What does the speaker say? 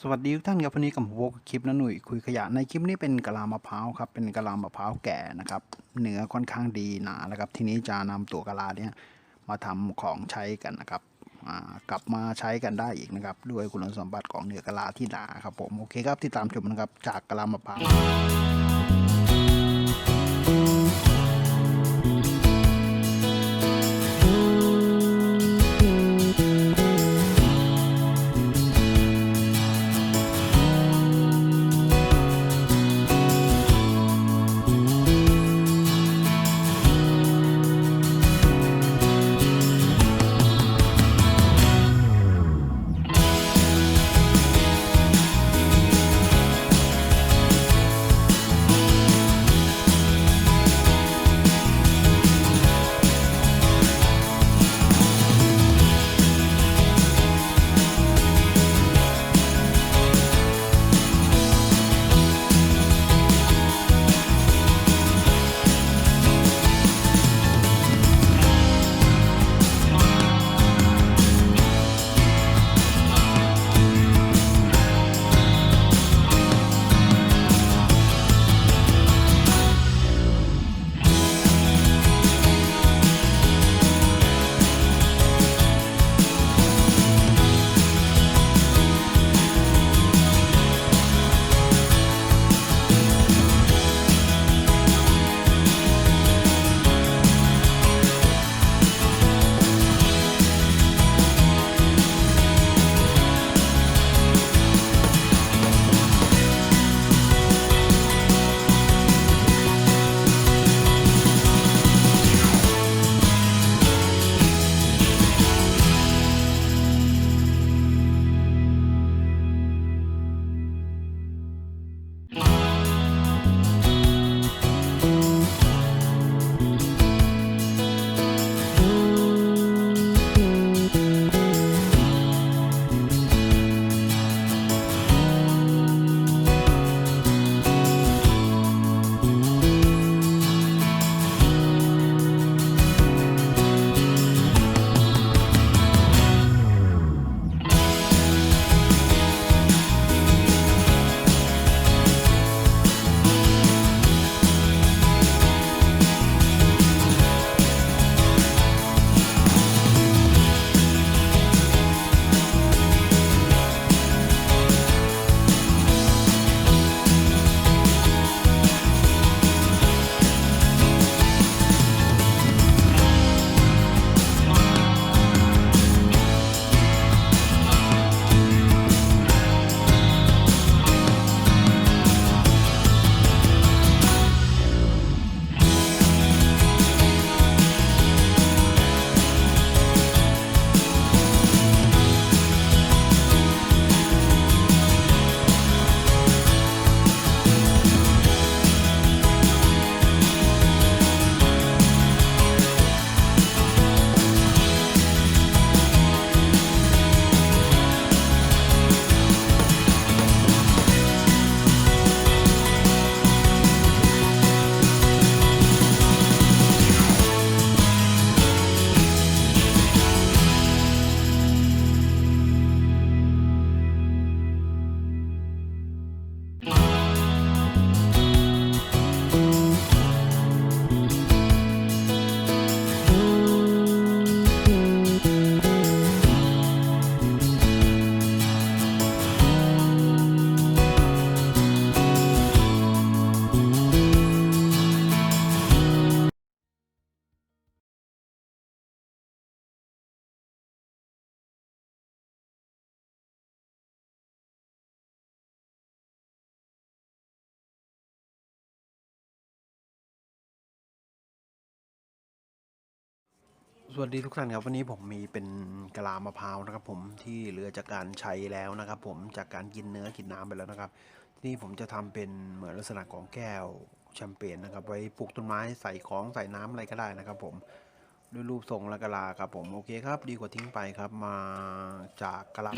สวัสดีทุกท่านครับวันนี้กับผมคลิปนะหนุ่ยคุยขยะในคลิปนี้เป็นกะลามะพร้าวครับเป็นกะลามะพร้าวแก่นะครับเนื้อค่อนข้างดีหนานะครับทีนี้จะนำตัวกะลาเนี่ยมาทำของใช้กันนะครับกลับมาใช้กันได้อีกนะครับด้วยคุณสมบัติของเนื้อกะลาที่หนาครับผมโอเคครับติดตามชมนะครับจากกะลามะพร้าวสวัสดีทุกท่านครับวันนี้ผมมีเป็นกะลามะพร้าวนะครับผมที่เหลือจากการใช้แล้วนะครับผมจากการกินเนื้อกินน้ำไปแล้วนะครับที่นี่ผมจะทำเป็นเหมือนลักษณะของแก้วแชมเปญนะครับไว้ปลูกต้นไม้ใส่ของใส่น้ำอะไรก็ได้นะครับผมด้วยรูปทรงและกะลาครับผมโอเคครับดีกว่าทิ้งไปครับมาจากกะลา